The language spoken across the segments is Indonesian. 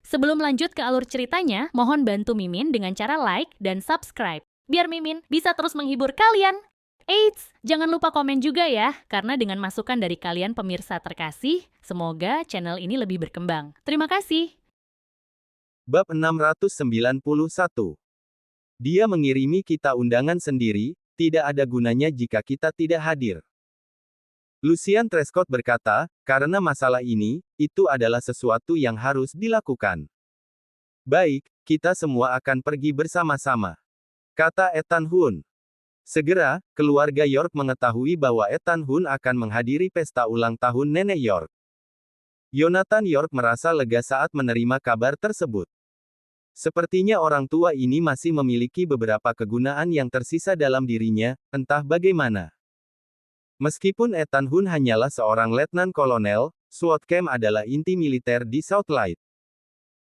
Sebelum lanjut ke alur ceritanya, mohon bantu Mimin dengan cara like dan subscribe, biar Mimin bisa terus menghibur kalian. Eits, jangan lupa komen juga ya, karena dengan masukan dari kalian pemirsa terkasih, semoga channel ini lebih berkembang. Terima kasih. Bab 691. Dia mengirimi kita undangan sendiri, tidak ada gunanya jika kita tidak hadir. Lucian Trescott berkata, karena masalah ini, itu adalah sesuatu yang harus dilakukan. Baik, kita semua akan pergi bersama-sama, kata Ethan Hunt. Segera, keluarga York mengetahui bahwa Ethan Hunt akan menghadiri pesta ulang tahun Nenek York. Yonathan York merasa lega saat menerima kabar tersebut. Sepertinya orang tua ini masih memiliki beberapa kegunaan yang tersisa dalam dirinya, entah bagaimana. Meskipun Ethan Hunt hanyalah seorang letnan kolonel, SWAT Camp adalah inti militer di Southlight.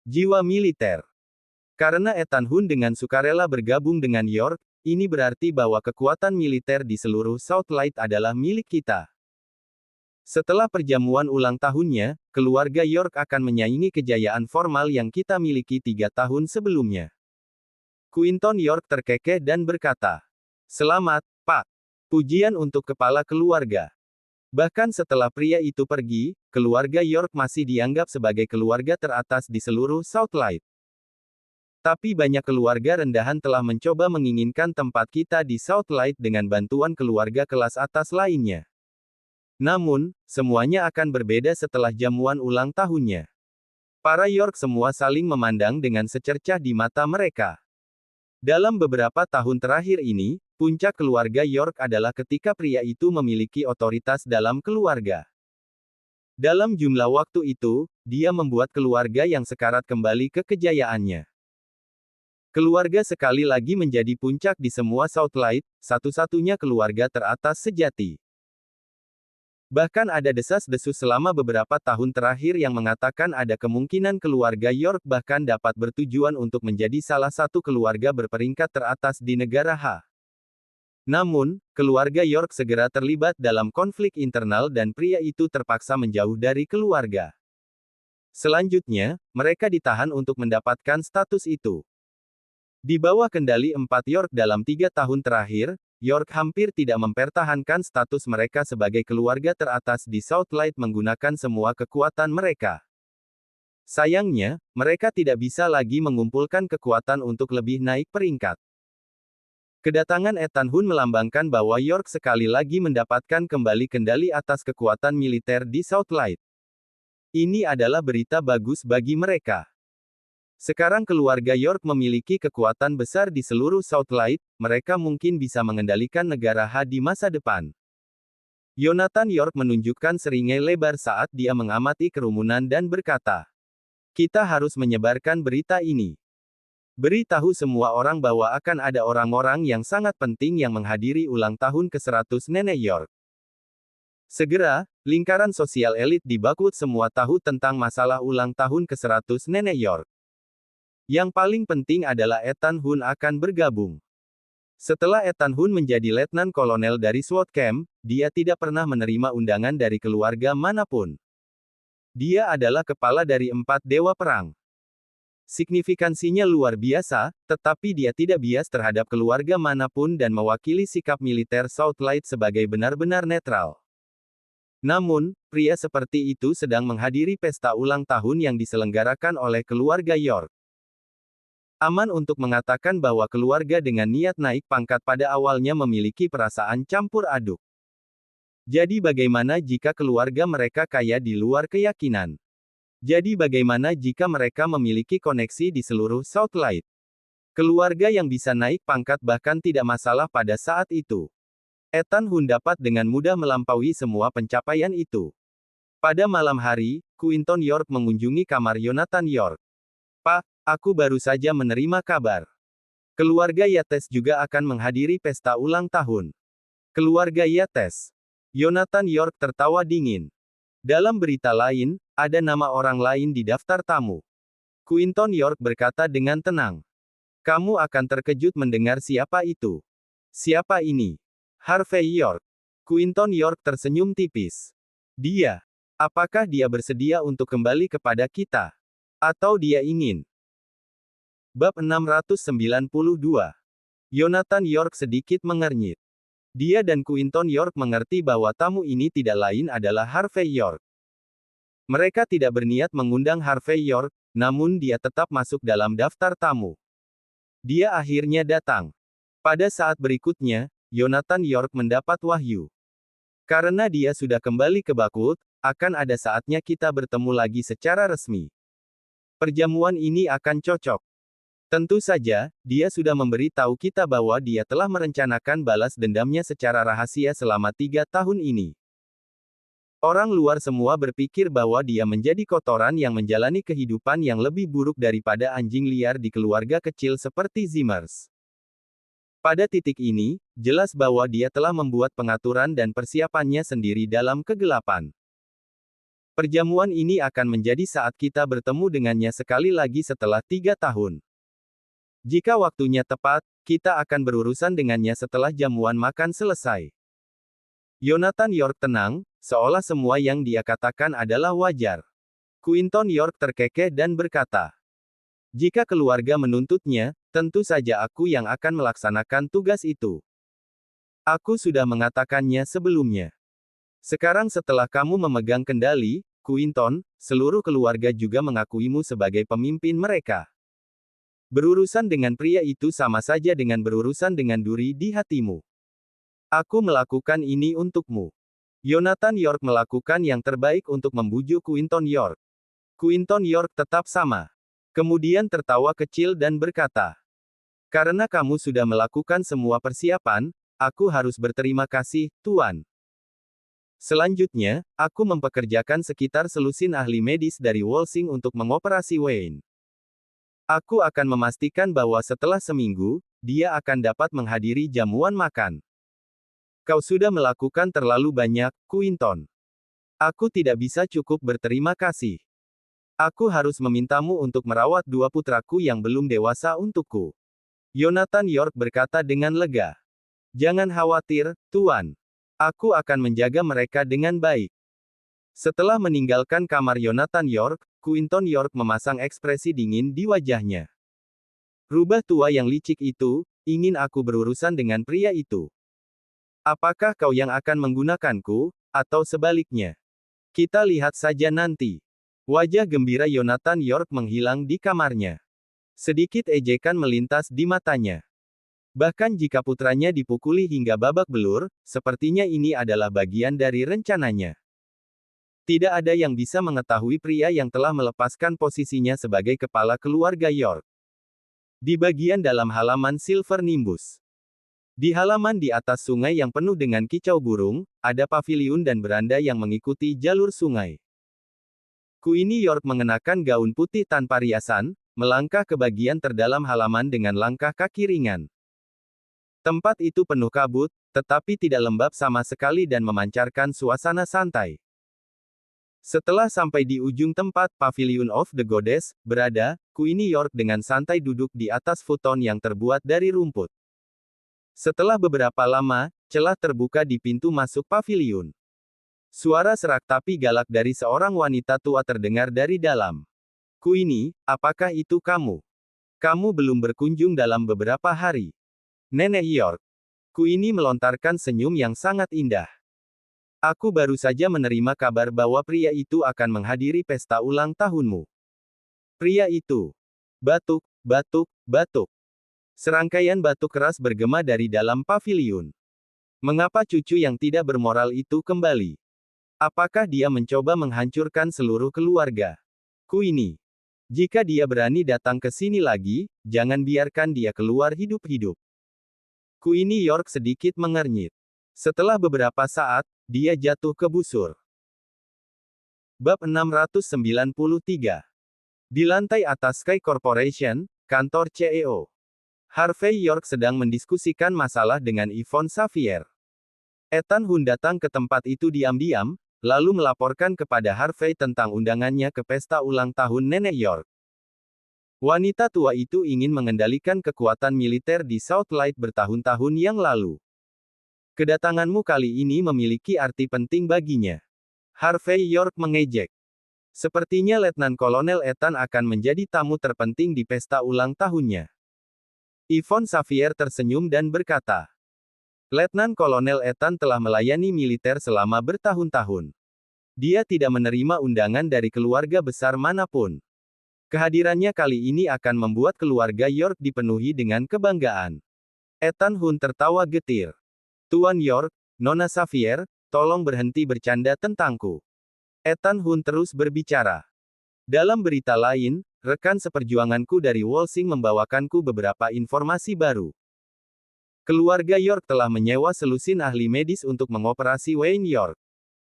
Jiwa militer. Karena Ethan Hunt dengan sukarela bergabung dengan York, ini berarti bahwa kekuatan militer di seluruh Southlight adalah milik kita. Setelah perjamuan ulang tahunnya, keluarga York akan menyaingi kejayaan formal yang kita miliki 3 tahun sebelumnya. Quinton York terkekeh dan berkata, "Selamat, Pak. Pujian untuk kepala keluarga." Bahkan setelah pria itu pergi, keluarga York masih dianggap sebagai keluarga teratas di seluruh Southlight. Tapi banyak keluarga rendahan telah mencoba menginginkan tempat kita di Southlight dengan bantuan keluarga kelas atas lainnya. Namun, semuanya akan berbeda setelah jamuan ulang tahunnya. Para York semua saling memandang dengan secercah di mata mereka. Dalam beberapa tahun terakhir ini, puncak keluarga York adalah ketika pria itu memiliki otoritas dalam keluarga. Dalam jumlah waktu itu, dia membuat keluarga yang sekarat kembali ke kejayaannya. Keluarga sekali lagi menjadi puncak di semua Southlight, satu-satunya keluarga teratas sejati. Bahkan ada desas-desus selama beberapa tahun terakhir yang mengatakan ada kemungkinan keluarga York bahkan dapat bertujuan untuk menjadi salah satu keluarga berperingkat teratas di negara H. Namun, keluarga York segera terlibat dalam konflik internal dan pria itu terpaksa menjauh dari keluarga. Selanjutnya, mereka ditahan untuk mendapatkan status itu. Di bawah kendali 4 York dalam 3 tahun terakhir, York hampir tidak mempertahankan status mereka sebagai keluarga teratas di Southlight menggunakan semua kekuatan mereka. Sayangnya, mereka tidak bisa lagi mengumpulkan kekuatan untuk lebih naik peringkat. Kedatangan Ethan Hunt melambangkan bahwa York sekali lagi mendapatkan kembali kendali atas kekuatan militer di Southlight. Ini adalah berita bagus bagi mereka. Sekarang keluarga York memiliki kekuatan besar di seluruh Southlight, mereka mungkin bisa mengendalikan negara H di masa depan. Yonathan York menunjukkan seringai lebar saat dia mengamati kerumunan dan berkata, "Kita harus menyebarkan berita ini. Beritahu semua orang bahwa akan ada orang-orang yang sangat penting yang menghadiri ulang tahun ke-100 Nenek York." Segera, lingkaran sosial elit di Buckwood semua tahu tentang masalah ulang tahun ke-100 Nenek York. Yang paling penting adalah Ethan Hunt akan bergabung. Setelah Ethan Hunt menjadi letnan kolonel dari SWAT Camp, dia tidak pernah menerima undangan dari keluarga manapun. Dia adalah kepala dari 4 dewa perang. Signifikansinya luar biasa, tetapi dia tidak bias terhadap keluarga manapun dan mewakili sikap militer Southlight sebagai benar-benar netral. Namun, pria seperti itu sedang menghadiri pesta ulang tahun yang diselenggarakan oleh keluarga York. Aman untuk mengatakan bahwa keluarga dengan niat naik pangkat pada awalnya memiliki perasaan campur aduk. Jadi bagaimana jika keluarga mereka kaya di luar keyakinan? Jadi bagaimana jika mereka memiliki koneksi di seluruh Southlight? Keluarga yang bisa naik pangkat bahkan tidak masalah pada saat itu. Ethan Hunt dapat dengan mudah melampaui semua pencapaian itu. Pada malam hari, Quinton York mengunjungi kamar Yonathan York. "Pak, aku baru saja menerima kabar. Keluarga Yates juga akan menghadiri pesta ulang tahun." Keluarga Yates. Yonathan York tertawa dingin. Dalam berita lain, ada nama orang lain di daftar tamu. Quinton York berkata dengan tenang. "Kamu akan terkejut mendengar siapa itu." "Siapa ini?" "Harvey York." Quinton York tersenyum tipis. "Dia. Apakah dia bersedia untuk kembali kepada kita?" Atau dia ingin. Bab 692. Yonathan York sedikit mengernyit. Dia dan Quinton York mengerti bahwa tamu ini tidak lain adalah Harvey York. Mereka tidak berniat mengundang Harvey York, namun dia tetap masuk dalam daftar tamu. Dia akhirnya datang. Pada saat berikutnya, Yonathan York mendapat wahyu. Karena dia sudah kembali ke Bakut, akan ada saatnya kita bertemu lagi secara resmi. Perjamuan ini akan cocok. Tentu saja, dia sudah memberi tahu kita bahwa dia telah merencanakan balas dendamnya secara rahasia selama 3 tahun ini. Orang luar semua berpikir bahwa dia menjadi kotoran yang menjalani kehidupan yang lebih buruk daripada anjing liar di keluarga kecil seperti Zimmers. Pada titik ini, jelas bahwa dia telah membuat pengaturan dan persiapannya sendiri dalam kegelapan. Perjamuan ini akan menjadi saat kita bertemu dengannya sekali lagi setelah 3 tahun. Jika waktunya tepat, kita akan berurusan dengannya setelah jamuan makan selesai. Yonathan York tenang, seolah semua yang dia katakan adalah wajar. Quinton York terkekeh dan berkata, "Jika keluarga menuntutnya, tentu saja aku yang akan melaksanakan tugas itu. Aku sudah mengatakannya sebelumnya. Sekarang setelah kamu memegang kendali, Quinton, seluruh keluarga juga mengakuimu sebagai pemimpin mereka. Berurusan dengan pria itu sama saja dengan berurusan dengan duri di hatimu. Aku melakukan ini untukmu." Yonathan York melakukan yang terbaik untuk membujuk Quinton York. Quinton York tetap sama. Kemudian tertawa kecil dan berkata, "Karena kamu sudah melakukan semua persiapan, aku harus berterima kasih, Tuan. Selanjutnya, aku mempekerjakan sekitar selusin ahli medis dari Wolsing untuk mengoperasi Wayne. Aku akan memastikan bahwa setelah seminggu, dia akan dapat menghadiri jamuan makan. Kau sudah melakukan terlalu banyak, Quinton. Aku tidak bisa cukup berterima kasih. Aku harus memintamu untuk merawat 2 putraku yang belum dewasa untukku." Yonathan York berkata dengan lega. "Jangan khawatir, Tuan. Aku akan menjaga mereka dengan baik." Setelah meninggalkan kamar Yonathan York, Quinton York memasang ekspresi dingin di wajahnya. "Rubah tua yang licik itu, ingin aku berurusan dengan pria itu. Apakah kau yang akan menggunakanku, atau sebaliknya? Kita lihat saja nanti." Wajah gembira Yonathan York menghilang di kamarnya. Sedikit ejekan melintas di matanya. Bahkan jika putranya dipukuli hingga babak belur, sepertinya ini adalah bagian dari rencananya. Tidak ada yang bisa mengetahui pria yang telah melepaskan posisinya sebagai kepala keluarga York. Di bagian dalam halaman Silver Nimbus. Di halaman di atas sungai yang penuh dengan kicau burung, ada paviliun dan beranda yang mengikuti jalur sungai. Queenie York mengenakan gaun putih tanpa riasan, melangkah ke bagian terdalam halaman dengan langkah kaki ringan. Tempat itu penuh kabut, tetapi tidak lembab sama sekali dan memancarkan suasana santai. Setelah sampai di ujung tempat Pavilion of the Goddess berada, Queenie York dengan santai duduk di atas futon yang terbuat dari rumput. Setelah beberapa lama, celah terbuka di pintu masuk paviliun. Suara serak tapi galak dari seorang wanita tua terdengar dari dalam. "Queenie, apakah itu kamu? Kamu belum berkunjung dalam beberapa hari." Nenek York. Queenie melontarkan senyum yang sangat indah. "Aku baru saja menerima kabar bahwa pria itu akan menghadiri pesta ulang tahunmu." Pria itu. Batuk, batuk, batuk. Serangkaian batuk keras bergema dari dalam paviliun. Mengapa cucu yang tidak bermoral itu kembali? Apakah dia mencoba menghancurkan seluruh keluarga? Queenie. Jika dia berani datang ke sini lagi, jangan biarkan dia keluar hidup-hidup. Queenie York sedikit mengernyit. Setelah beberapa saat, dia jatuh ke busur. Bab 693. Di lantai atas Sky Corporation, kantor CEO. Harvey York sedang mendiskusikan masalah dengan Yvonne Xavier. Ethan Hun datang ke tempat itu diam-diam, lalu melaporkan kepada Harvey tentang undangannya ke pesta ulang tahun Nenek York. Wanita tua itu ingin mengendalikan kekuatan militer di Southlight bertahun-tahun yang lalu. Kedatanganmu kali ini memiliki arti penting baginya. Harvey York mengejek. Sepertinya Letnan Kolonel Ethan akan menjadi tamu terpenting di pesta ulang tahunnya. Yvonne Xavier tersenyum dan berkata, Letnan Kolonel Ethan telah melayani militer selama bertahun-tahun. Dia tidak menerima undangan dari keluarga besar manapun. Kehadirannya kali ini akan membuat keluarga York dipenuhi dengan kebanggaan. Ethan Hunt tertawa getir. Tuan York, Nona Xavier, tolong berhenti bercanda tentangku. Ethan Hunt terus berbicara. Dalam berita lain, rekan seperjuanganku dari Walsing membawakanku beberapa informasi baru. Keluarga York telah menyewa selusin ahli medis untuk mengoperasi Wayne York.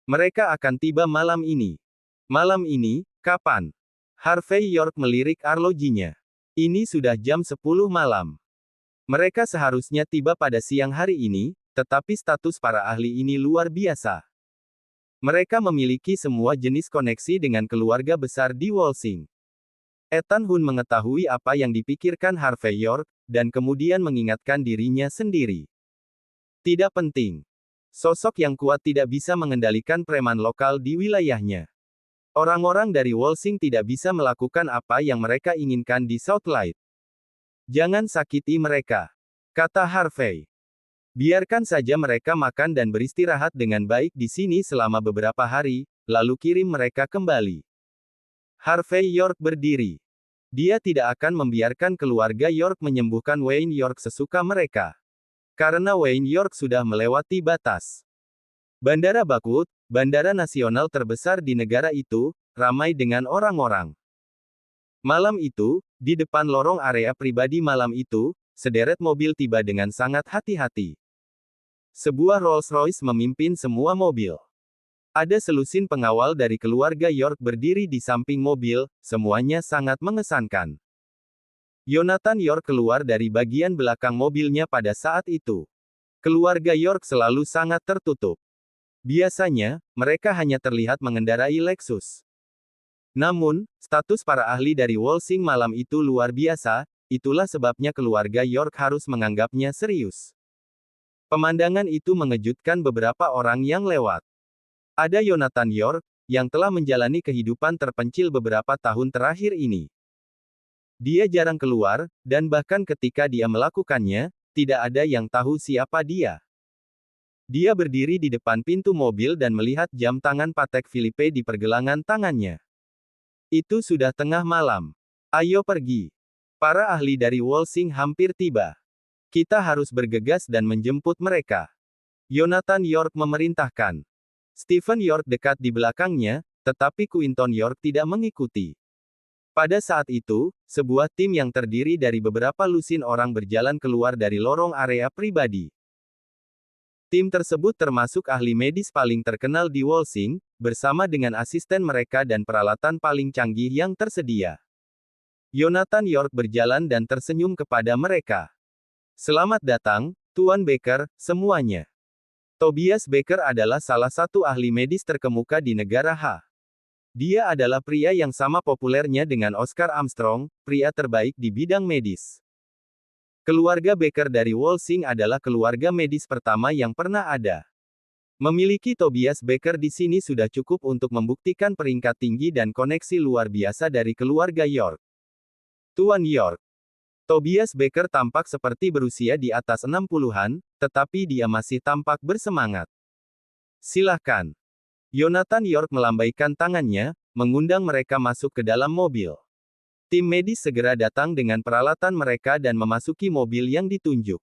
Mereka akan tiba malam ini. Malam ini, kapan? Harvey York melirik arlojinya. Ini sudah jam 10 malam. Mereka seharusnya tiba pada siang hari ini, tetapi status para ahli ini luar biasa. Mereka memiliki semua jenis koneksi dengan keluarga besar di Walsing. Ethan Hunt mengetahui apa yang dipikirkan Harvey York, dan kemudian mengingatkan dirinya sendiri. Tidak penting. Sosok yang kuat tidak bisa mengendalikan preman lokal di wilayahnya. Orang-orang dari Walsing tidak bisa melakukan apa yang mereka inginkan di Southlight. Jangan sakiti mereka, kata Harvey. Biarkan saja mereka makan dan beristirahat dengan baik di sini selama beberapa hari, lalu kirim mereka kembali. Harvey York berdiri. Dia tidak akan membiarkan keluarga York menyembuhkan Wayne York sesuka mereka. Karena Wayne York sudah melewati batas. Bandara Bakwood, bandara nasional terbesar di negara itu, ramai dengan orang-orang. Malam itu, di depan lorong area pribadi malam itu, sederet mobil tiba dengan sangat hati-hati. Sebuah Rolls-Royce memimpin semua mobil. Ada selusin pengawal dari keluarga York berdiri di samping mobil, semuanya sangat mengesankan. Jonathan York keluar dari bagian belakang mobilnya pada saat itu. Keluarga York selalu sangat tertutup. Biasanya, mereka hanya terlihat mengendarai Lexus. Namun, status para ahli dari Walsing malam itu luar biasa, itulah sebabnya keluarga York harus menganggapnya serius. Pemandangan itu mengejutkan beberapa orang yang lewat. Ada Jonathan York, yang telah menjalani kehidupan terpencil beberapa tahun terakhir ini. Dia jarang keluar, dan bahkan ketika dia melakukannya, tidak ada yang tahu siapa dia. Dia berdiri di depan pintu mobil dan melihat jam tangan Patek Philippe di pergelangan tangannya. Itu sudah tengah malam. Ayo pergi. Para ahli dari Walsing hampir tiba. Kita harus bergegas dan menjemput mereka. Jonathan York memerintahkan. Stephen York dekat di belakangnya, tetapi Quinton York tidak mengikuti. Pada saat itu, sebuah tim yang terdiri dari beberapa lusin orang berjalan keluar dari lorong area pribadi. Tim tersebut termasuk ahli medis paling terkenal di Walsing, bersama dengan asisten mereka dan peralatan paling canggih yang tersedia. Jonathan York berjalan dan tersenyum kepada mereka. Selamat datang, Tuan Baker, semuanya. Tobias Baker adalah salah satu ahli medis terkemuka di negara H. Dia adalah pria yang sama populernya dengan Oscar Armstrong, pria terbaik di bidang medis. Keluarga Baker dari Walsing adalah keluarga medis pertama yang pernah ada. Memiliki Tobias Baker di sini sudah cukup untuk membuktikan peringkat tinggi dan koneksi luar biasa dari keluarga York. Tuan York. Tobias Baker tampak seperti berusia di atas 60-an, tetapi dia masih tampak bersemangat. Silahkan. Jonathan York melambaikan tangannya, mengundang mereka masuk ke dalam mobil. Tim medis segera datang dengan peralatan mereka dan memasuki mobil yang ditunjuk.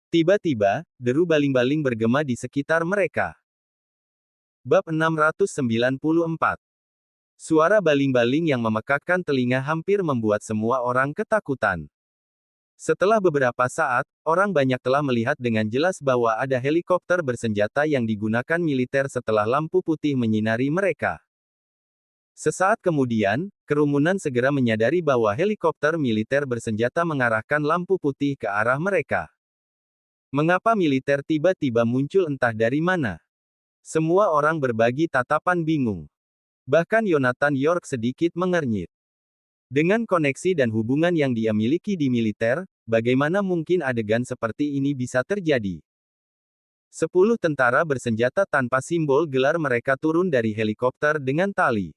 Tiba-tiba, deru baling-baling bergema di sekitar mereka. Bab 694. Suara baling-baling yang memekakkan telinga hampir membuat semua orang ketakutan. Setelah beberapa saat, orang banyak telah melihat dengan jelas bahwa ada helikopter bersenjata yang digunakan militer setelah lampu putih menyinari mereka. Sesaat kemudian, kerumunan segera menyadari bahwa helikopter militer bersenjata mengarahkan lampu putih ke arah mereka. Mengapa militer tiba-tiba muncul entah dari mana? Semua orang berbagi tatapan bingung. Bahkan Jonathan York sedikit mengernyit. Dengan koneksi dan hubungan yang dia miliki di militer, bagaimana mungkin adegan seperti ini bisa terjadi? 10 tentara bersenjata tanpa simbol gelar mereka turun dari helikopter dengan tali.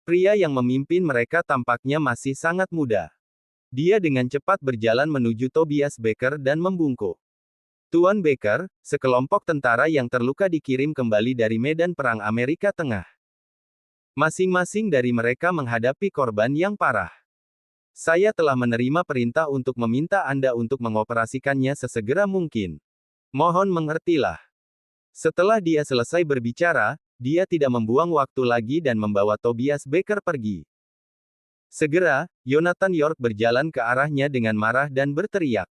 Pria yang memimpin mereka tampaknya masih sangat muda. Dia dengan cepat berjalan menuju Tobias Baker dan membungkuk. Tuan Baker, sekelompok tentara yang terluka dikirim kembali dari medan perang Amerika Tengah. Masing-masing dari mereka menghadapi korban yang parah. Saya telah menerima perintah untuk meminta Anda untuk mengoperasikannya sesegera mungkin. Mohon mengertilah. Setelah dia selesai berbicara, dia tidak membuang waktu lagi dan membawa Tobias Baker pergi. Segera, Yonathan York berjalan ke arahnya dengan marah dan berteriak.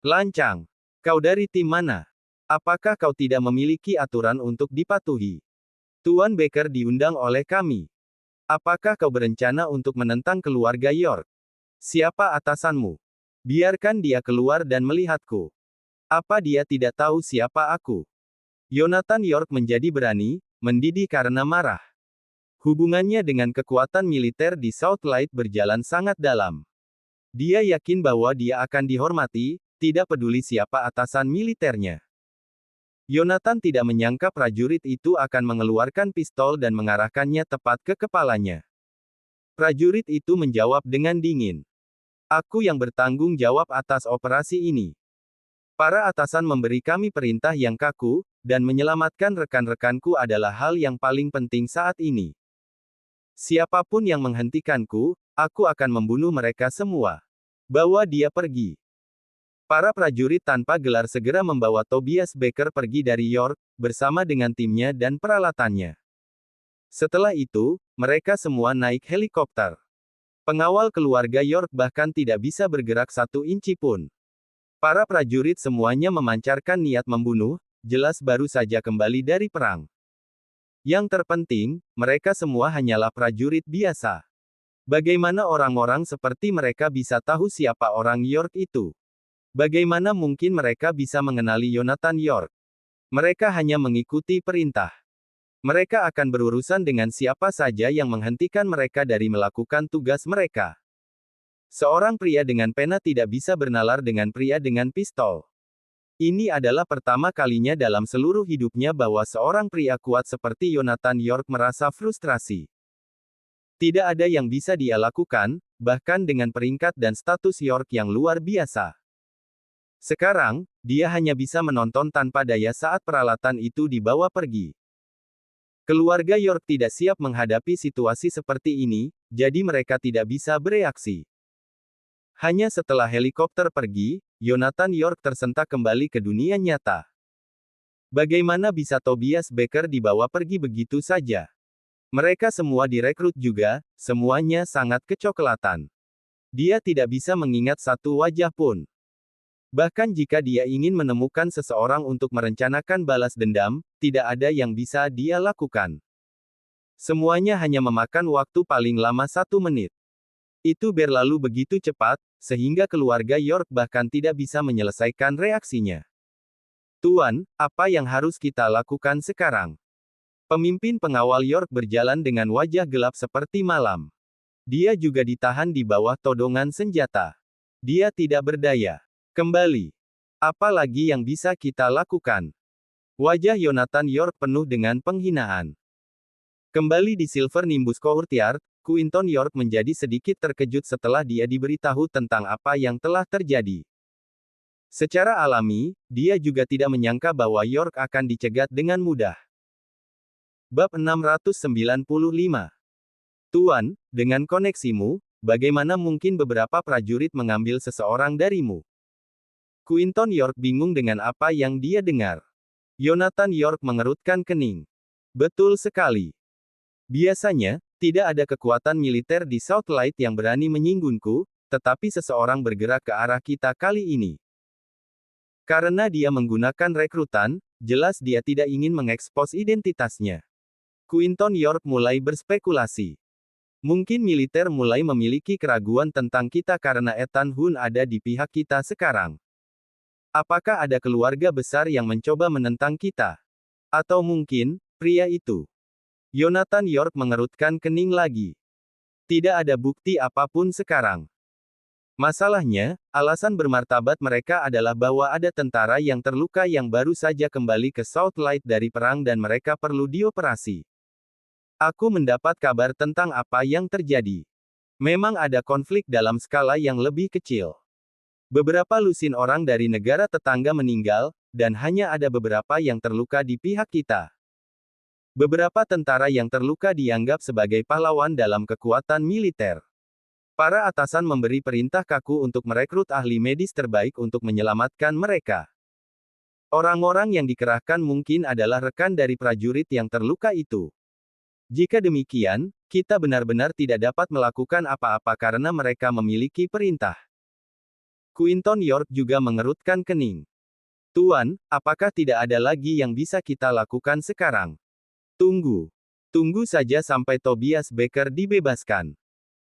Lancang! Kau dari tim mana? Apakah kau tidak memiliki aturan untuk dipatuhi? Tuan Baker diundang oleh kami. Apakah kau berencana untuk menentang keluarga York? Siapa atasanmu? Biarkan dia keluar dan melihatku. Apa dia tidak tahu siapa aku? Yonathan York menjadi berani, mendidih karena marah. Hubungannya dengan kekuatan militer di Southlight berjalan sangat dalam. Dia yakin bahwa dia akan dihormati, tidak peduli siapa atasan militernya. Yonathan tidak menyangka prajurit itu akan mengeluarkan pistol dan mengarahkannya tepat ke kepalanya. Prajurit itu menjawab dengan dingin. Aku yang bertanggung jawab atas operasi ini. Para atasan memberi kami perintah yang kaku, dan menyelamatkan rekan-rekanku adalah hal yang paling penting saat ini. Siapapun yang menghentikanku, aku akan membunuh mereka semua. Bawa dia pergi. Para prajurit tanpa gelar segera membawa Tobias Baker pergi dari York, bersama dengan timnya dan peralatannya. Setelah itu, mereka semua naik helikopter. Pengawal keluarga York bahkan tidak bisa bergerak 1 inci pun. Para prajurit semuanya memancarkan niat membunuh, jelas baru saja kembali dari perang. Yang terpenting, mereka semua hanyalah prajurit biasa. Bagaimana orang-orang seperti mereka bisa tahu siapa orang York itu? Bagaimana mungkin mereka bisa mengenali Yonathan York? Mereka hanya mengikuti perintah. Mereka akan berurusan dengan siapa saja yang menghentikan mereka dari melakukan tugas mereka. Seorang pria dengan pena tidak bisa bernalar dengan pria dengan pistol. Ini adalah pertama kalinya dalam seluruh hidupnya bahwa seorang pria kuat seperti Yonathan York merasa frustrasi. Tidak ada yang bisa dia lakukan, bahkan dengan peringkat dan status York yang luar biasa. Sekarang, dia hanya bisa menonton tanpa daya saat peralatan itu dibawa pergi. Keluarga York tidak siap menghadapi situasi seperti ini, jadi mereka tidak bisa bereaksi. Hanya setelah helikopter pergi, Yonathan York tersentak kembali ke dunia nyata. Bagaimana bisa Tobias Baker dibawa pergi begitu saja? Mereka semua direkrut juga, semuanya sangat kecoklatan. Dia tidak bisa mengingat satu wajah pun. Bahkan jika dia ingin menemukan seseorang untuk merencanakan balas dendam, tidak ada yang bisa dia lakukan. Semuanya hanya memakan waktu paling lama 1 menit. Itu berlalu begitu cepat, sehingga keluarga York bahkan tidak bisa menyelesaikan reaksinya. Tuan, apa yang harus kita lakukan sekarang? Pemimpin pengawal York berjalan dengan wajah gelap seperti malam. Dia juga ditahan di bawah todongan senjata. Dia tidak berdaya. Kembali. Apa lagi yang bisa kita lakukan? Wajah Yonathan York penuh dengan penghinaan. Kembali di Silver Nimbus Courtyard, Quinton York menjadi sedikit terkejut setelah dia diberitahu tentang apa yang telah terjadi. Secara alami, dia juga tidak menyangka bahwa York akan dicegat dengan mudah. Bab 695. Tuan, dengan koneksimu, bagaimana mungkin beberapa prajurit mengambil seseorang darimu? Quinton York bingung dengan apa yang dia dengar. Yonathan York mengerutkan kening. Betul sekali. Biasanya, tidak ada kekuatan militer di Southlight yang berani menyinggungku, tetapi seseorang bergerak ke arah kita kali ini. Karena dia menggunakan rekrutan, jelas dia tidak ingin mengekspos identitasnya. Quinton York mulai berspekulasi. Mungkin militer mulai memiliki keraguan tentang kita karena Ethan Hunt ada di pihak kita sekarang. Apakah ada keluarga besar yang mencoba menentang kita? Atau mungkin, pria itu? Yonathan York mengerutkan kening lagi. Tidak ada bukti apapun sekarang. Masalahnya, alasan bermartabat mereka adalah bahwa ada tentara yang terluka yang baru saja kembali ke Southlight dari perang dan mereka perlu dioperasi. Aku mendapat kabar tentang apa yang terjadi. Memang ada konflik dalam skala yang lebih kecil. Beberapa lusin orang dari negara tetangga meninggal, dan hanya ada beberapa yang terluka di pihak kita. Beberapa tentara yang terluka dianggap sebagai pahlawan dalam kekuatan militer. Para atasan memberi perintah kaku untuk merekrut ahli medis terbaik untuk menyelamatkan mereka. Orang-orang yang dikerahkan mungkin adalah rekan dari prajurit yang terluka itu. Jika demikian, kita benar-benar tidak dapat melakukan apa-apa karena mereka memiliki perintah. Quinton York juga mengerutkan kening. Tuan, apakah tidak ada lagi yang bisa kita lakukan sekarang? Tunggu. Tunggu saja sampai Tobias Becker dibebaskan.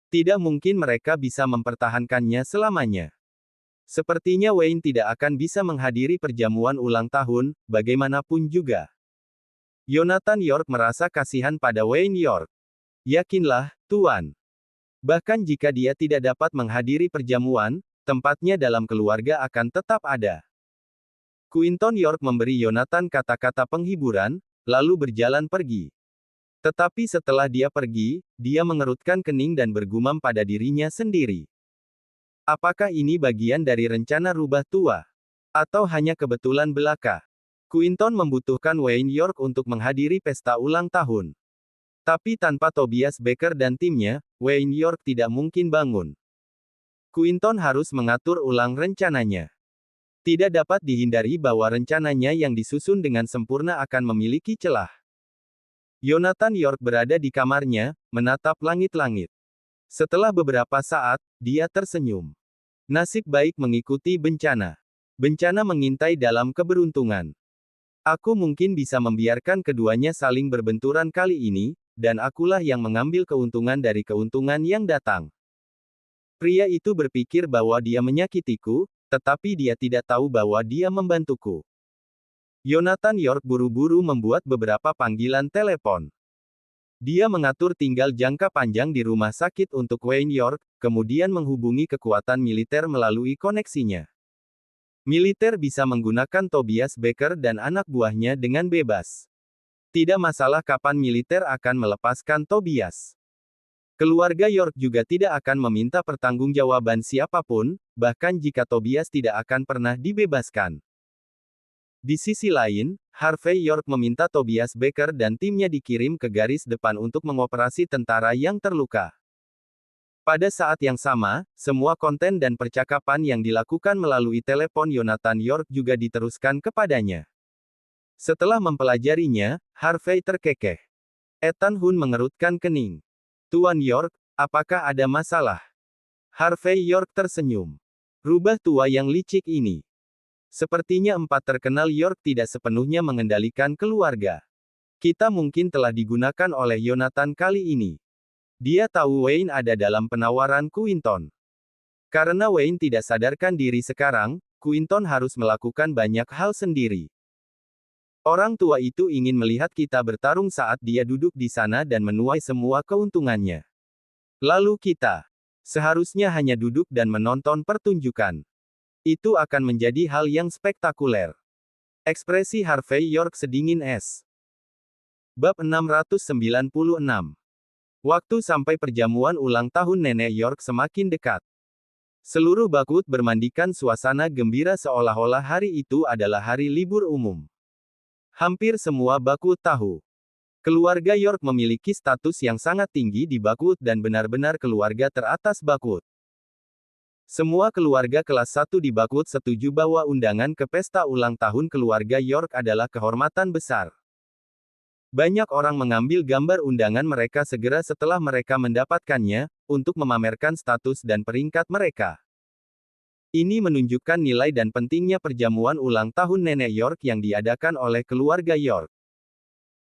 Tidak mungkin mereka bisa mempertahankannya selamanya. Sepertinya Wayne tidak akan bisa menghadiri perjamuan ulang tahun, bagaimanapun juga. Yonathan York merasa kasihan pada Wayne York. Yakinlah, Tuan. Bahkan jika dia tidak dapat menghadiri perjamuan, tempatnya dalam keluarga akan tetap ada. Quinton York memberi Yonathan kata-kata penghiburan, lalu berjalan pergi. Tetapi setelah dia pergi, dia mengerutkan kening dan bergumam pada dirinya sendiri. Apakah ini bagian dari rencana rubah tua? Atau hanya kebetulan belaka? Quinton membutuhkan Wayne York untuk menghadiri pesta ulang tahun. Tapi tanpa Tobias Becker dan timnya, Wayne York tidak mungkin bangun. Quinton harus mengatur ulang rencananya. Tidak dapat dihindari bahwa rencananya yang disusun dengan sempurna akan memiliki celah. Yonathan York berada di kamarnya, menatap langit-langit. Setelah beberapa saat, dia tersenyum. Nasib baik mengikuti bencana. Bencana mengintai dalam keberuntungan. Aku mungkin bisa membiarkan keduanya saling berbenturan kali ini, dan akulah yang mengambil keuntungan dari keuntungan yang datang. Pria itu berpikir bahwa dia menyakitiku, tetapi dia tidak tahu bahwa dia membantuku. Yonathan York buru-buru membuat beberapa panggilan telepon. Dia mengatur tinggal jangka panjang di rumah sakit untuk Wayne York, kemudian menghubungi kekuatan militer melalui koneksinya. Militer bisa menggunakan Tobias Becker dan anak buahnya dengan bebas. Tidak masalah kapan militer akan melepaskan Tobias. Keluarga York juga tidak akan meminta pertanggungjawaban siapapun, bahkan jika Tobias tidak akan pernah dibebaskan. Di sisi lain, Harvey York meminta Tobias Becker dan timnya dikirim ke garis depan untuk mengoperasi tentara yang terluka. Pada saat yang sama, semua konten dan percakapan yang dilakukan melalui telepon Yonathan York juga diteruskan kepadanya. Setelah mempelajarinya, Harvey terkekeh. Ethan Hun mengerutkan kening. Tuan York, apakah ada masalah? Harvey York tersenyum. Rubah tua yang licik ini. Sepertinya empat terkenal York tidak sepenuhnya mengendalikan keluarga. Kita mungkin telah digunakan oleh Yonathan kali ini. Dia tahu Wayne ada dalam penawaran Quinton. Karena Wayne tidak sadarkan diri sekarang, Quinton harus melakukan banyak hal sendiri. Orang tua itu ingin melihat kita bertarung saat dia duduk di sana dan menuai semua keuntungannya. Lalu kita seharusnya hanya duduk dan menonton pertunjukan. Itu akan menjadi hal yang spektakuler. Ekspresi Harvey York sedingin es. Bab 696. Waktu sampai perjamuan ulang tahun Nenek York semakin dekat. Seluruh Bakut bermandikan suasana gembira seolah-olah hari itu adalah hari libur umum. Hampir semua Bakut tahu. Keluarga York memiliki status yang sangat tinggi di Bakut dan benar-benar keluarga teratas Bakut. Semua keluarga kelas 1 di Bakut setuju bahwa undangan ke pesta ulang tahun keluarga York adalah kehormatan besar. Banyak orang mengambil gambar undangan mereka segera setelah mereka mendapatkannya, untuk memamerkan status dan peringkat mereka. Ini menunjukkan nilai dan pentingnya perjamuan ulang tahun Nenek York yang diadakan oleh keluarga York.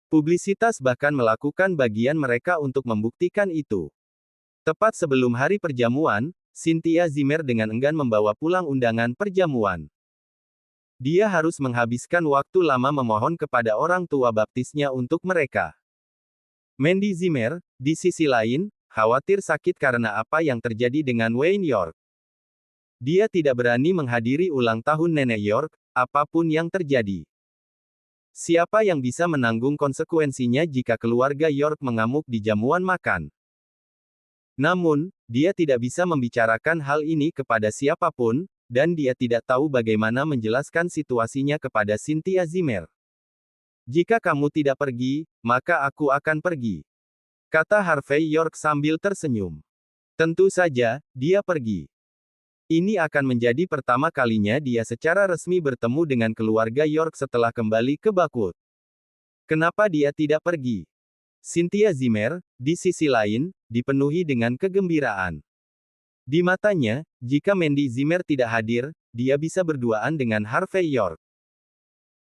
Publisitas bahkan melakukan bagian mereka untuk membuktikan itu. Tepat sebelum hari perjamuan, Cynthia Zimmer dengan enggan membawa pulang undangan perjamuan. Dia harus menghabiskan waktu lama memohon kepada orang tua baptisnya untuk mereka. Mandy Zimmer, di sisi lain, khawatir sakit karena apa yang terjadi dengan Wayne York. Dia tidak berani menghadiri ulang tahun Nenek York, apapun yang terjadi. Siapa yang bisa menanggung konsekuensinya jika keluarga York mengamuk di jamuan makan? Namun, dia tidak bisa membicarakan hal ini kepada siapapun, dan dia tidak tahu bagaimana menjelaskan situasinya kepada Cynthia Zimmer. Jika kamu tidak pergi, maka aku akan pergi, kata Harvey York sambil tersenyum. Tentu saja, dia pergi. Ini akan menjadi pertama kalinya dia secara resmi bertemu dengan keluarga York setelah kembali ke Bakut. Kenapa dia tidak pergi? Cynthia Zimmer, di sisi lain, dipenuhi dengan kegembiraan. Di matanya, jika Mandy Zimmer tidak hadir, dia bisa berduaan dengan Harvey York.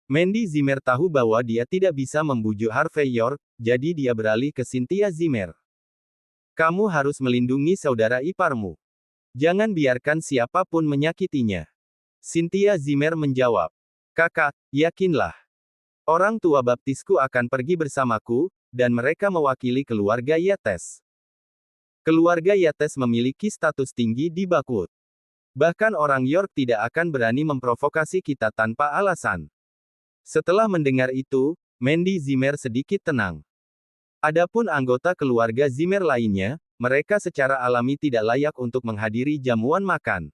Mandy Zimmer tahu bahwa dia tidak bisa membujuk Harvey York, jadi dia beralih ke Cynthia Zimmer. Kamu harus melindungi saudara iparmu. Jangan biarkan siapapun menyakitinya. Cynthia Zimmer menjawab. Kakak, yakinlah. Orang tua baptisku akan pergi bersamaku, dan mereka mewakili keluarga Yates. Keluarga Yates memiliki status tinggi di Bakut. Bahkan orang York tidak akan berani memprovokasi kita tanpa alasan. Setelah mendengar itu, Mandy Zimmer sedikit tenang. Adapun anggota keluarga Zimmer lainnya, mereka secara alami tidak layak untuk menghadiri jamuan makan.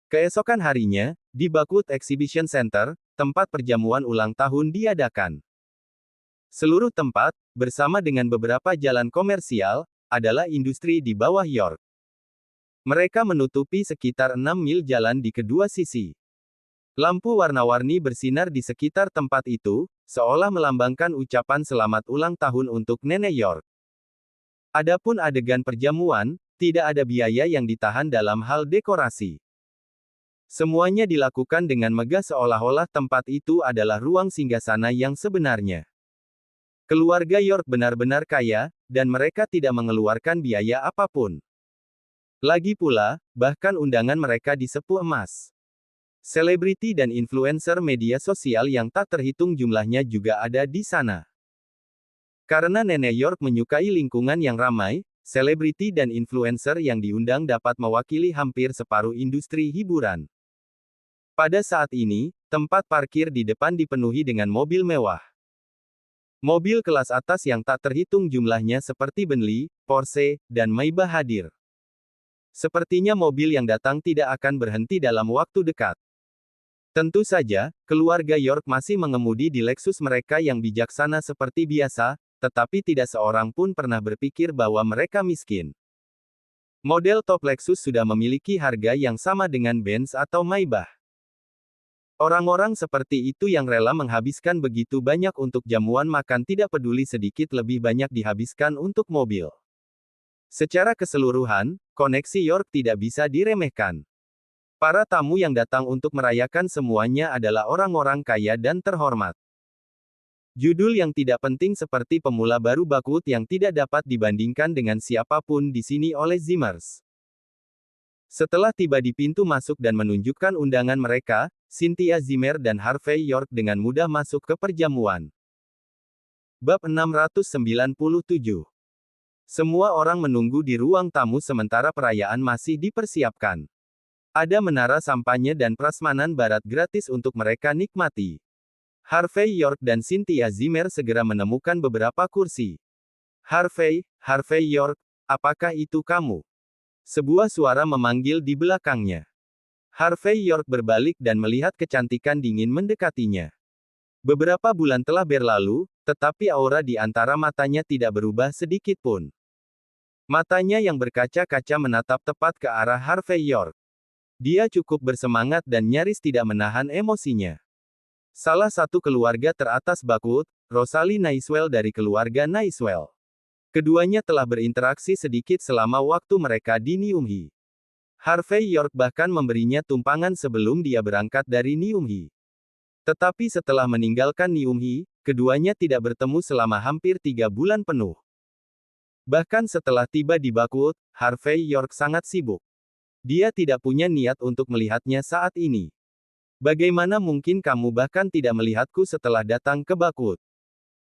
Keesokan harinya, di Bakut Exhibition Center, tempat perjamuan ulang tahun diadakan. Seluruh tempat, bersama dengan beberapa jalan komersial, adalah industri di bawah York. Mereka menutupi sekitar 6 mil jalan di kedua sisi. Lampu warna-warni bersinar di sekitar tempat itu, seolah melambangkan ucapan selamat ulang tahun untuk Nenek York. Adapun adegan perjamuan, tidak ada biaya yang ditahan dalam hal dekorasi. Semuanya dilakukan dengan megah seolah-olah tempat itu adalah ruang singgasana yang sebenarnya. Keluarga York benar-benar kaya, dan mereka tidak mengeluarkan biaya apapun. Lagi pula, bahkan undangan mereka disepuh emas. Selebriti dan influencer media sosial yang tak terhitung jumlahnya juga ada di sana. Karena Nenek York menyukai lingkungan yang ramai, selebriti dan influencer yang diundang dapat mewakili hampir separuh industri hiburan. Pada saat ini, tempat parkir di depan dipenuhi dengan mobil mewah. Mobil kelas atas yang tak terhitung jumlahnya seperti Bentley, Porsche, dan Maybach hadir. Sepertinya mobil yang datang tidak akan berhenti dalam waktu dekat. Tentu saja, keluarga York masih mengemudi di Lexus mereka yang bijaksana seperti biasa, tetapi tidak seorang pun pernah berpikir bahwa mereka miskin. Model top Lexus sudah memiliki harga yang sama dengan Benz atau Maybach. Orang-orang seperti itu yang rela menghabiskan begitu banyak untuk jamuan makan tidak peduli sedikit lebih banyak dihabiskan untuk mobil. Secara keseluruhan, koneksi York tidak bisa diremehkan. Para tamu yang datang untuk merayakan semuanya adalah orang-orang kaya dan terhormat. Judul yang tidak penting seperti pemula baru Bakut yang tidak dapat dibandingkan dengan siapapun di sini oleh Zimmers. Setelah tiba di pintu masuk dan menunjukkan undangan mereka, Cynthia Zimmer dan Harvey York dengan mudah masuk ke perjamuan. Bab 697. Semua orang menunggu di ruang tamu sementara perayaan masih dipersiapkan. Ada menara sampanye dan prasmanan barat gratis untuk mereka nikmati. Harvey York dan Cynthia Zimmer segera menemukan beberapa kursi. Harvey York, apakah itu kamu? Sebuah suara memanggil di belakangnya. Harvey York berbalik dan melihat kecantikan dingin mendekatinya. Beberapa bulan telah berlalu, tetapi aura di antara matanya tidak berubah sedikit pun. Matanya yang berkaca-kaca menatap tepat ke arah Harvey York. Dia cukup bersemangat dan nyaris tidak menahan emosinya. Salah satu keluarga teratas Bakut, Rosalie Naiswell dari keluarga Naiswell. Keduanya telah berinteraksi sedikit selama waktu mereka di Neumhi. Harvey York bahkan memberinya tumpangan sebelum dia berangkat dari Neumhi. Tetapi setelah meninggalkan Neumhi, keduanya tidak bertemu selama hampir 3 bulan penuh. Bahkan setelah tiba di Bakut, Harvey York sangat sibuk. Dia tidak punya niat untuk melihatnya saat ini. Bagaimana mungkin kamu bahkan tidak melihatku setelah datang ke Bakut?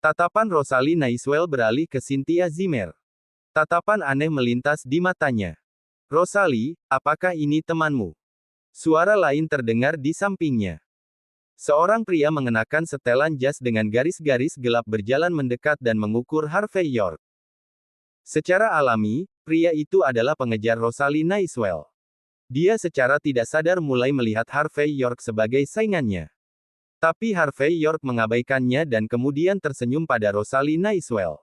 Tatapan Rosalie Naiswell beralih ke Cynthia Zimmer. Tatapan aneh melintas di matanya. Rosalie, apakah ini temanmu? Suara lain terdengar di sampingnya. Seorang pria mengenakan setelan jas dengan garis-garis gelap berjalan mendekat dan mengukur Harvey York. Secara alami, pria itu adalah pengejar Rosalie Nightingale. Dia secara tidak sadar mulai melihat Harvey York sebagai saingannya. Tapi Harvey York mengabaikannya dan kemudian tersenyum pada Rosalie Nightingale.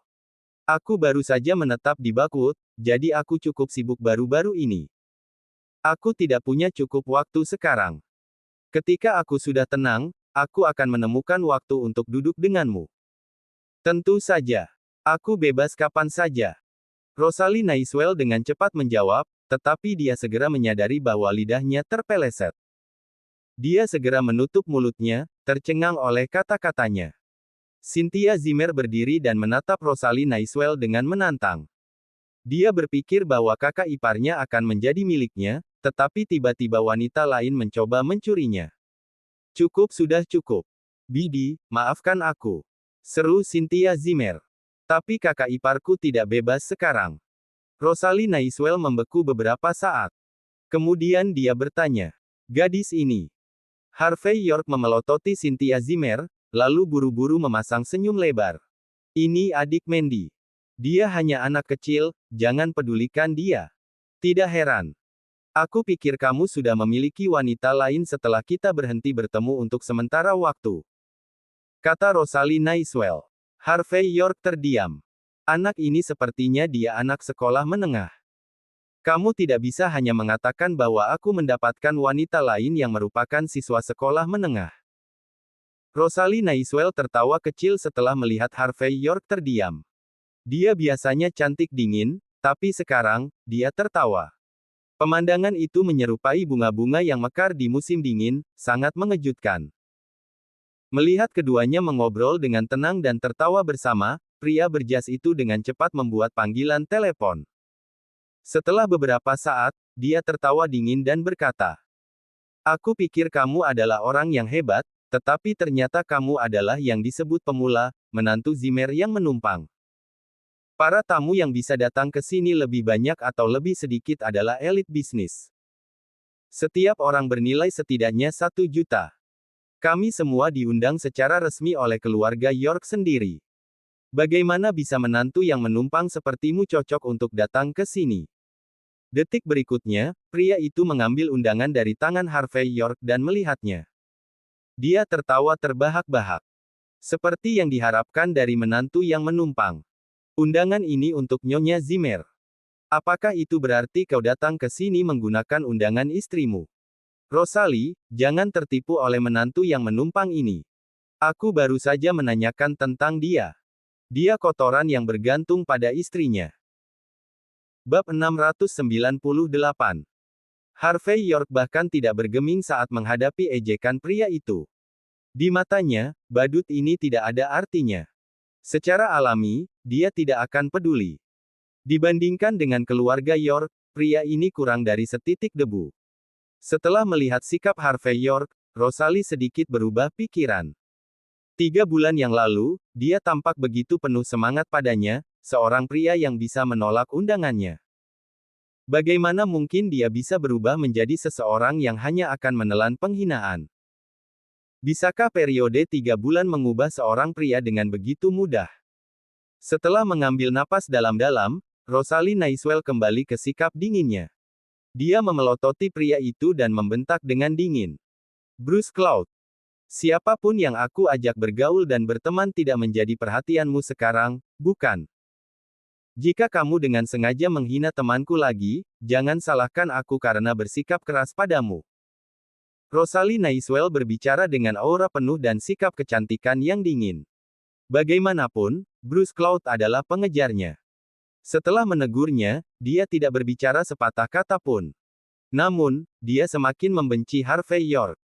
Aku baru saja menetap di Bakwood, jadi aku cukup sibuk baru-baru ini. Aku tidak punya cukup waktu sekarang. Ketika aku sudah tenang, aku akan menemukan waktu untuk duduk denganmu. Tentu saja. Aku bebas kapan saja. Rosalie Nightingale dengan cepat menjawab, tetapi dia segera menyadari bahwa lidahnya terpeleset. Dia segera menutup mulutnya, tercengang oleh kata-katanya. Cynthia Zimmer berdiri dan menatap Rosalie Nightingale dengan menantang. Dia berpikir bahwa kakak iparnya akan menjadi miliknya, tetapi tiba-tiba wanita lain mencoba mencurinya. Cukup sudah cukup. Bibi, maafkan aku. Seru Cynthia Zimmer. Tapi kakak iparku tidak bebas sekarang. Rosalie Nightingale membeku beberapa saat. Kemudian dia bertanya. Gadis ini. Harvey York memelototi Cynthia Zimmer, lalu buru-buru memasang senyum lebar. Ini adik Mandy. Dia hanya anak kecil, jangan pedulikan dia. Tidak heran. Aku pikir kamu sudah memiliki wanita lain setelah kita berhenti bertemu untuk sementara waktu. Kata Rosalie Nightingale. Harvey York terdiam. Anak ini sepertinya dia anak sekolah menengah. Kamu tidak bisa hanya mengatakan bahwa aku mendapatkan wanita lain yang merupakan siswa sekolah menengah. Rosalie Nightingale tertawa kecil setelah melihat Harvey York terdiam. Dia biasanya cantik dingin, tapi sekarang, dia tertawa. Pemandangan itu menyerupai bunga-bunga yang mekar di musim dingin, sangat mengejutkan. Melihat keduanya mengobrol dengan tenang dan tertawa bersama, pria berjas itu dengan cepat membuat panggilan telepon. Setelah beberapa saat, dia tertawa dingin dan berkata, "Aku pikir kamu adalah orang yang hebat, tetapi ternyata kamu adalah yang disebut pemula, menantu Zimmer yang menumpang. Para tamu yang bisa datang ke sini lebih banyak atau lebih sedikit adalah elit bisnis. Setiap orang bernilai setidaknya 1 juta. Kami semua diundang secara resmi oleh keluarga York sendiri. Bagaimana bisa menantu yang menumpang sepertimu cocok untuk datang ke sini?" Detik berikutnya, pria itu mengambil undangan dari tangan Harvey York dan melihatnya. Dia tertawa terbahak-bahak. Seperti yang diharapkan dari menantu yang menumpang. Undangan ini untuk Nyonya Zimmer. Apakah itu berarti kau datang ke sini menggunakan undangan istrimu? Rosalie, jangan tertipu oleh menantu yang menumpang ini. Aku baru saja menanyakan tentang dia. Dia kotoran yang bergantung pada istrinya. Bab 698. Harvey York bahkan tidak bergeming saat menghadapi ejekan pria itu. Di matanya, badut ini tidak ada artinya. Secara alami, dia tidak akan peduli. Dibandingkan dengan keluarga York, pria ini kurang dari setitik debu. Setelah melihat sikap Harvey York, Rosalie sedikit berubah pikiran. 3 bulan yang lalu, dia tampak begitu penuh semangat padanya, seorang pria yang bisa menolak undangannya. Bagaimana mungkin dia bisa berubah menjadi seseorang yang hanya akan menelan penghinaan? Bisakah periode 3 bulan mengubah seorang pria dengan begitu mudah? Setelah mengambil napas dalam-dalam, Rosalie Nightingale kembali ke sikap dinginnya. Dia memelototi pria itu dan membentak dengan dingin. Bruce Cloud. Siapapun yang aku ajak bergaul dan berteman tidak menjadi perhatianmu sekarang, bukan? Jika kamu dengan sengaja menghina temanku lagi, jangan salahkan aku karena bersikap keras padamu. Rosalie Nightingale berbicara dengan aura penuh dan sikap kecantikan yang dingin. Bagaimanapun, Bruce Cloud adalah pengejarnya. Setelah menegurnya, dia tidak berbicara sepatah kata pun. Namun, dia semakin membenci Harvey York.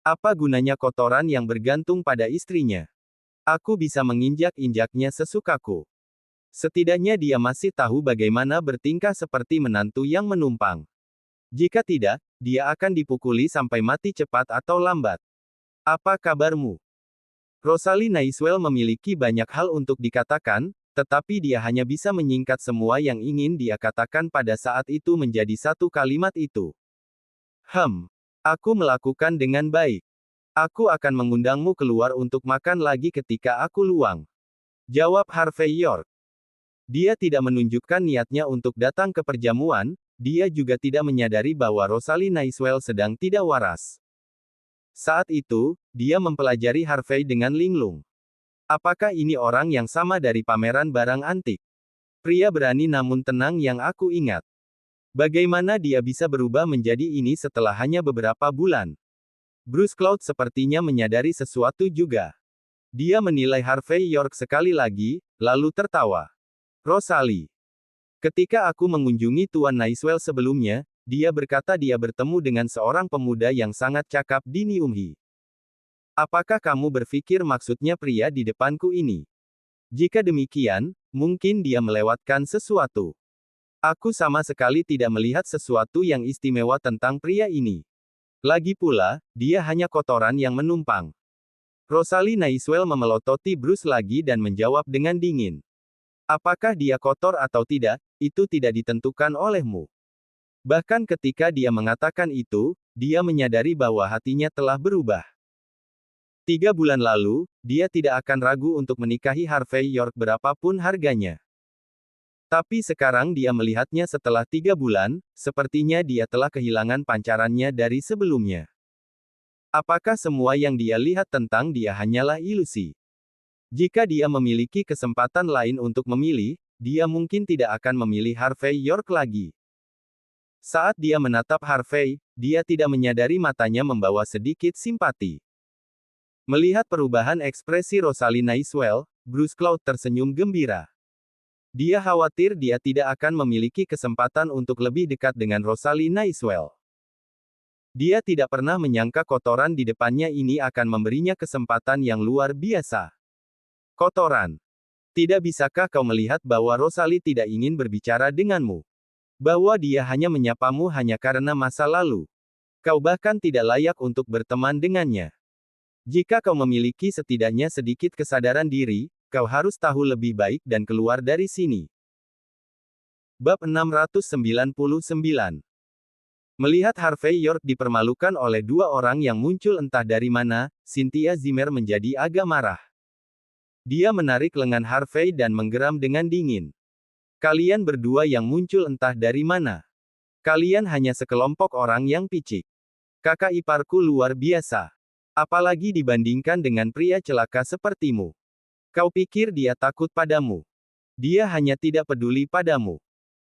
Apa gunanya kotoran yang bergantung pada istrinya? Aku bisa menginjak-injaknya sesukaku. Setidaknya dia masih tahu bagaimana bertingkah seperti menantu yang menumpang. Jika tidak, dia akan dipukuli sampai mati cepat atau lambat. Apa kabarmu? Rosalie Nightingale memiliki banyak hal untuk dikatakan, tetapi dia hanya bisa menyingkat semua yang ingin dia katakan pada saat itu menjadi satu kalimat itu. Aku melakukan dengan baik. Aku akan mengundangmu keluar untuk makan lagi ketika aku luang. Jawab Harvey York. Dia tidak menunjukkan niatnya untuk datang ke perjamuan, dia juga tidak menyadari bahwa Rosalie Nightingale sedang tidak waras. Saat itu, dia mempelajari Harvey dengan linglung. Apakah ini orang yang sama dari pameran barang antik? Pria berani namun tenang yang aku ingat. Bagaimana dia bisa berubah menjadi ini setelah hanya beberapa bulan? Bruce Cloud sepertinya menyadari sesuatu juga. Dia menilai Harvey York sekali lagi, lalu tertawa. Rosalie. Ketika aku mengunjungi Tuan Nightingale sebelumnya, dia berkata dia bertemu dengan seorang pemuda yang sangat cakap di Niumhi. Apakah kamu berpikir maksudnya pria di depanku ini? Jika demikian, mungkin dia melewatkan sesuatu. Aku sama sekali tidak melihat sesuatu yang istimewa tentang pria ini. Lagi pula, dia hanya kotoran yang menumpang. Rosalie Nightingale memelototi Bruce lagi dan menjawab dengan dingin. Apakah dia kotor atau tidak, itu tidak ditentukan olehmu. Bahkan ketika dia mengatakan itu, dia menyadari bahwa hatinya telah berubah. 3 bulan lalu, dia tidak akan ragu untuk menikahi Harvey York berapapun harganya. Tapi sekarang dia melihatnya setelah 3 bulan, sepertinya dia telah kehilangan pancarannya dari sebelumnya. Apakah semua yang dia lihat tentang dia hanyalah ilusi? Jika dia memiliki kesempatan lain untuk memilih, dia mungkin tidak akan memilih Harvey York lagi. Saat dia menatap Harvey, dia tidak menyadari matanya membawa sedikit simpati. Melihat perubahan ekspresi Rosalie Nightingale, Bruce Cloud tersenyum gembira. Dia khawatir dia tidak akan memiliki kesempatan untuk lebih dekat dengan Rosalie Nightingale. Dia tidak pernah menyangka kotoran di depannya ini akan memberinya kesempatan yang luar biasa. Kotoran. Tidak bisakah kau melihat bahwa Rosalie tidak ingin berbicara denganmu? Bahwa dia hanya menyapamu hanya karena masa lalu. Kau bahkan tidak layak untuk berteman dengannya. Jika kau memiliki setidaknya sedikit kesadaran diri, kau harus tahu lebih baik dan keluar dari sini. Bab 699. Melihat Harvey York dipermalukan oleh 2 orang yang muncul entah dari mana, Cynthia Zimmer menjadi agak marah. Dia menarik lengan Harvey dan menggeram dengan dingin. Kalian berdua yang muncul entah dari mana. Kalian hanya sekelompok orang yang picik. Kakak iparku luar biasa. Apalagi dibandingkan dengan pria celaka sepertimu. Kau pikir dia takut padamu. Dia hanya tidak peduli padamu.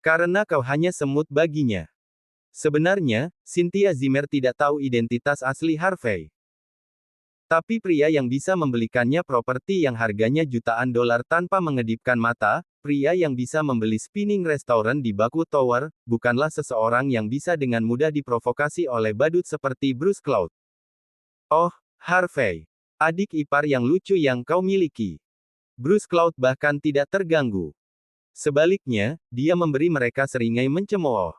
Karena kau hanya semut baginya. Sebenarnya, Cynthia Zimmer tidak tahu identitas asli Harvey. Tapi pria yang bisa membelikannya properti yang harganya jutaan dolar tanpa mengedipkan mata, pria yang bisa membeli spinning restaurant di Baku Tower, bukanlah seseorang yang bisa dengan mudah diprovokasi oleh badut seperti Bruce Cloud. Oh, Harvey. Adik ipar yang lucu yang kau miliki. Bruce Cloud bahkan tidak terganggu. Sebaliknya, dia memberi mereka seringai mencemooh.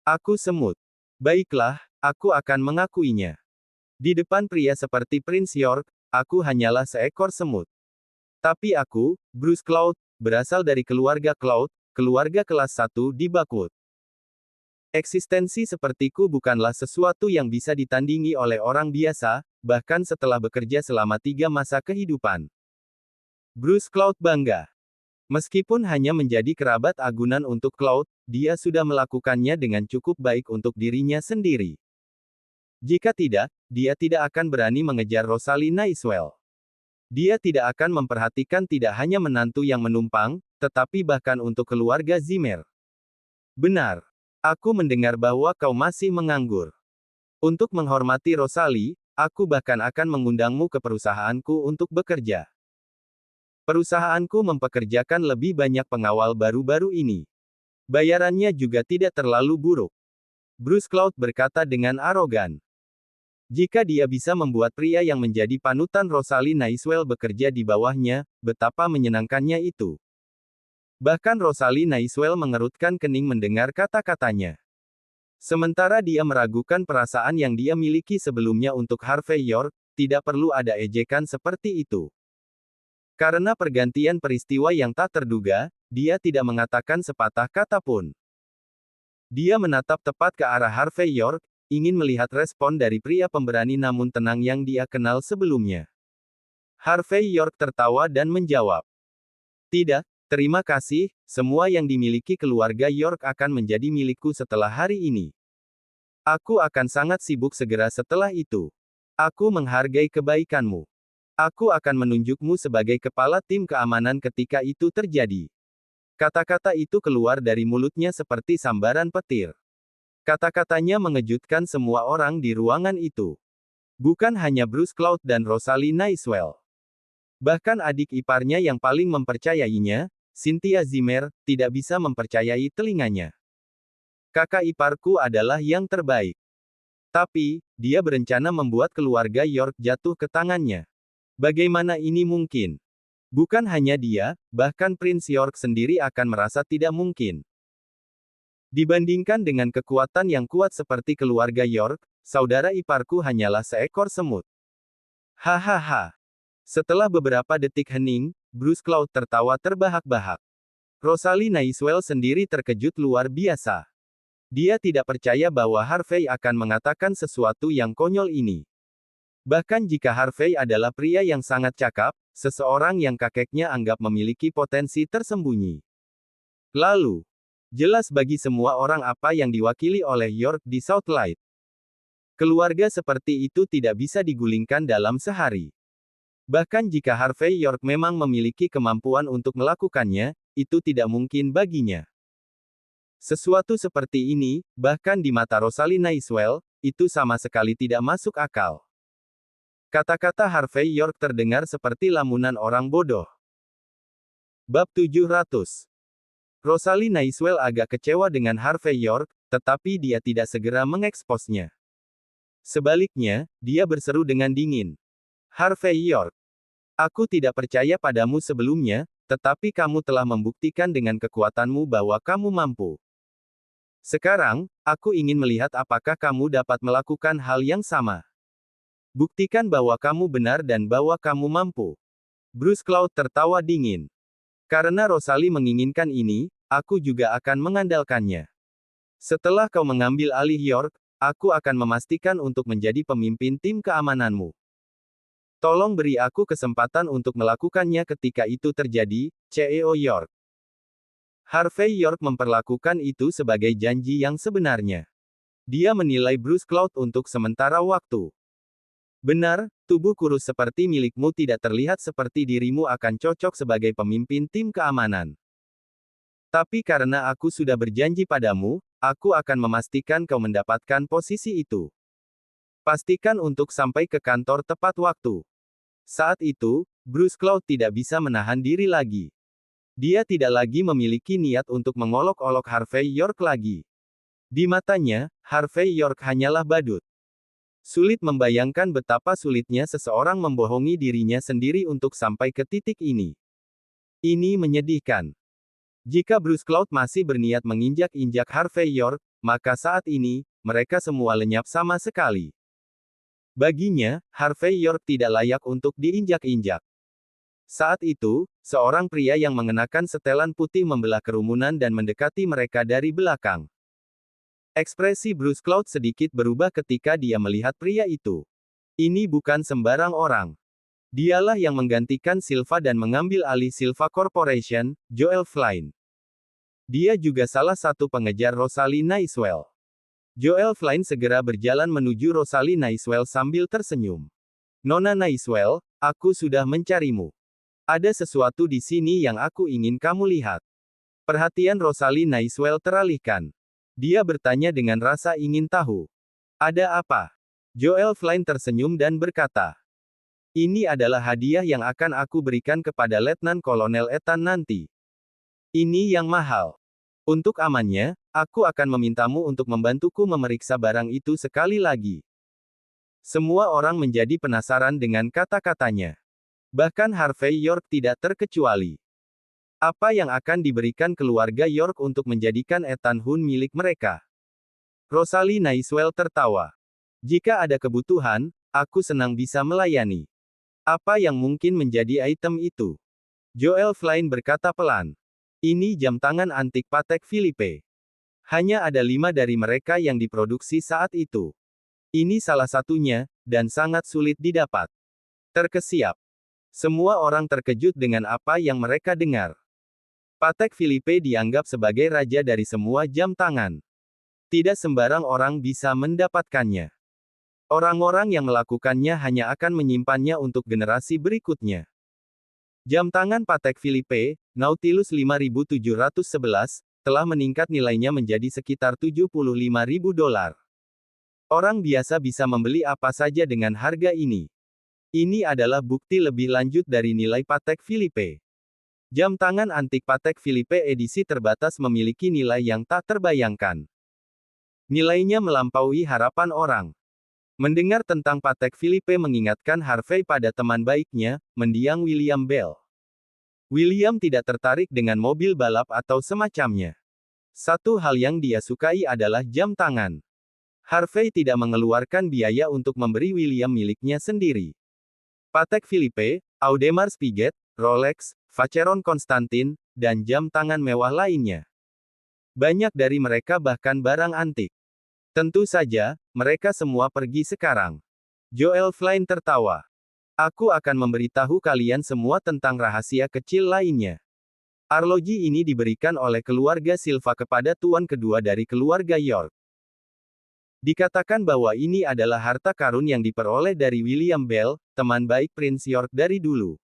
Aku semut. Baiklah, aku akan mengakuinya. Di depan pria seperti Prince York, aku hanyalah seekor semut. Tapi aku, Bruce Cloud, berasal dari keluarga Cloud, keluarga kelas 1 di Bakwood. Eksistensi sepertiku bukanlah sesuatu yang bisa ditandingi oleh orang biasa, bahkan setelah bekerja selama 3 masa kehidupan. Bruce Cloud bangga. Meskipun hanya menjadi kerabat agunan untuk Cloud, dia sudah melakukannya dengan cukup baik untuk dirinya sendiri. Jika tidak, dia tidak akan berani mengejar Rosalie Nightingale. Dia tidak akan memperhatikan tidak hanya menantu yang menumpang, tetapi bahkan untuk keluarga Zimmer. Benar. Aku mendengar bahwa kau masih menganggur. Untuk menghormati Rosalie, aku bahkan akan mengundangmu ke perusahaanku untuk bekerja. Perusahaanku mempekerjakan lebih banyak pengawal baru-baru ini. Bayarannya juga tidak terlalu buruk. Bruce Cloud berkata dengan arogan. Jika dia bisa membuat pria yang menjadi panutan Rosalie Nightingale bekerja di bawahnya, betapa menyenangkannya itu. Bahkan Rosalie Nightingale mengerutkan kening mendengar kata-katanya. Sementara dia meragukan perasaan yang dia miliki sebelumnya untuk Harvey York, tidak perlu ada ejekan seperti itu. Karena pergantian peristiwa yang tak terduga, dia tidak mengatakan sepatah kata pun. Dia menatap tepat ke arah Harvey York, ingin melihat respon dari pria pemberani namun tenang yang dia kenal sebelumnya. Harvey York tertawa dan menjawab, "Tidak, terima kasih, semua yang dimiliki keluarga York akan menjadi milikku setelah hari ini. Aku akan sangat sibuk segera setelah itu. Aku menghargai kebaikanmu. Aku akan menunjukmu sebagai kepala tim keamanan ketika itu terjadi." Kata-kata itu keluar dari mulutnya seperti sambaran petir. Kata-katanya mengejutkan semua orang di ruangan itu. Bukan hanya Bruce Cloud dan Rosalie Nightingale. Bahkan adik iparnya yang paling mempercayainya, Cynthia Zimmer, tidak bisa mempercayai telinganya. "Kakak iparku adalah yang terbaik. Tapi, dia berencana membuat keluarga York jatuh ke tangannya. Bagaimana ini mungkin? Bukan hanya dia, bahkan Prince York sendiri akan merasa tidak mungkin. Dibandingkan dengan kekuatan yang kuat seperti keluarga York, saudara iparku hanyalah seekor semut." Hahaha. Setelah beberapa detik hening, Bruce Cloud tertawa terbahak-bahak. Rosalie Nightingale sendiri terkejut luar biasa. Dia tidak percaya bahwa Harvey akan mengatakan sesuatu yang konyol ini. Bahkan jika Harvey adalah pria yang sangat cakap, seseorang yang kakeknya anggap memiliki potensi tersembunyi. Lalu, jelas bagi semua orang apa yang diwakili oleh York di Southlight. Keluarga seperti itu tidak bisa digulingkan dalam sehari. Bahkan jika Harvey York memang memiliki kemampuan untuk melakukannya, itu tidak mungkin baginya. Sesuatu seperti ini, bahkan di mata Rosalie Nightingale, itu sama sekali tidak masuk akal. Kata-kata Harvey York terdengar seperti lamunan orang bodoh. Bab 700. Rosalie Nightingale agak kecewa dengan Harvey York, tetapi dia tidak segera mengeksposnya. Sebaliknya, dia berseru dengan dingin. "Harvey York, aku tidak percaya padamu sebelumnya, tetapi kamu telah membuktikan dengan kekuatanmu bahwa kamu mampu. Sekarang, aku ingin melihat apakah kamu dapat melakukan hal yang sama. Buktikan bahwa kamu benar dan bahwa kamu mampu." Bruce Cloud tertawa dingin. "Karena Rosalie menginginkan ini, aku juga akan mengandalkannya. Setelah kau mengambil alih York, aku akan memastikan untuk menjadi pemimpin tim keamananmu. Tolong beri aku kesempatan untuk melakukannya ketika itu terjadi, CEO York." Harvey York memperlakukan itu sebagai janji yang sebenarnya. Dia menilai Bruce Cloud untuk sementara waktu. "Benar, tubuh kurus seperti milikmu tidak terlihat seperti dirimu akan cocok sebagai pemimpin tim keamanan. Tapi karena aku sudah berjanji padamu, aku akan memastikan kau mendapatkan posisi itu. Pastikan untuk sampai ke kantor tepat waktu." Saat itu, Bruce Cloud tidak bisa menahan diri lagi. Dia tidak lagi memiliki niat untuk mengolok-olok Harvey York lagi. Di matanya, Harvey York hanyalah badut. Sulit membayangkan betapa sulitnya seseorang membohongi dirinya sendiri untuk sampai ke titik ini. Ini menyedihkan. Jika Bruce Cloud masih berniat menginjak-injak Harvey York, maka saat ini, mereka semua lenyap sama sekali. Baginya, Harvey York tidak layak untuk diinjak-injak. Saat itu, seorang pria yang mengenakan setelan putih membelah kerumunan dan mendekati mereka dari belakang. Ekspresi Bruce Cloud sedikit berubah ketika dia melihat pria itu. Ini bukan sembarang orang. Dialah yang menggantikan Silva dan mengambil alih Silva Corporation, Joel Flynn. Dia juga salah satu pengejar Rosalie Nightingale. Joel Flynn segera berjalan menuju Rosalie Nightingale sambil tersenyum. "Nona Nightingale, aku sudah mencarimu. Ada sesuatu di sini yang aku ingin kamu lihat." Perhatian Rosalie Nightingale teralihkan. Dia bertanya dengan rasa ingin tahu. "Ada apa?" Joel Flynn tersenyum dan berkata, "Ini adalah hadiah yang akan aku berikan kepada Letnan Kolonel Ethan nanti. Ini yang mahal. Untuk amannya, aku akan memintamu untuk membantuku memeriksa barang itu sekali lagi." Semua orang menjadi penasaran dengan kata-katanya. Bahkan Harvey York tidak terkecuali. Apa yang akan diberikan keluarga York untuk menjadikan Ethan Hunt milik mereka? Rosalie Nightingale tertawa. "Jika ada kebutuhan, aku senang bisa melayani. Apa yang mungkin menjadi item itu?" Joel Flynn berkata pelan. "Ini jam tangan antik Patek Philippe. Hanya ada 5 dari mereka yang diproduksi saat itu. Ini salah satunya, dan sangat sulit didapat. Terkesiap. Semua orang terkejut dengan apa yang mereka dengar. Patek Philippe dianggap sebagai raja dari semua jam tangan. Tidak sembarang orang bisa mendapatkannya. Orang-orang yang melakukannya hanya akan menyimpannya untuk generasi berikutnya. Jam tangan Patek Philippe, Nautilus 5711, telah meningkat nilainya menjadi sekitar $75.000. Orang biasa bisa membeli apa saja dengan harga ini. Ini adalah bukti lebih lanjut dari nilai Patek Philippe. Jam tangan antik Patek Philippe edisi terbatas memiliki nilai yang tak terbayangkan. Nilainya melampaui harapan orang. Mendengar tentang Patek Philippe mengingatkan Harvey pada teman baiknya, mendiang William Bell. William tidak tertarik dengan mobil balap atau semacamnya. Satu hal yang dia sukai adalah jam tangan. Harvey tidak mengeluarkan biaya untuk memberi William miliknya sendiri. Patek Philippe, Audemars Piguet, Rolex, Vacheron Constantin, dan jam tangan mewah lainnya. Banyak dari mereka bahkan barang antik. Tentu saja, mereka semua pergi sekarang. Joel Flynn tertawa. Aku akan memberitahu kalian semua tentang rahasia kecil lainnya. Arloji ini diberikan oleh keluarga Silva kepada tuan kedua dari keluarga York. Dikatakan bahwa ini adalah harta karun yang diperoleh dari William Bell, teman baik Prince York dari dulu.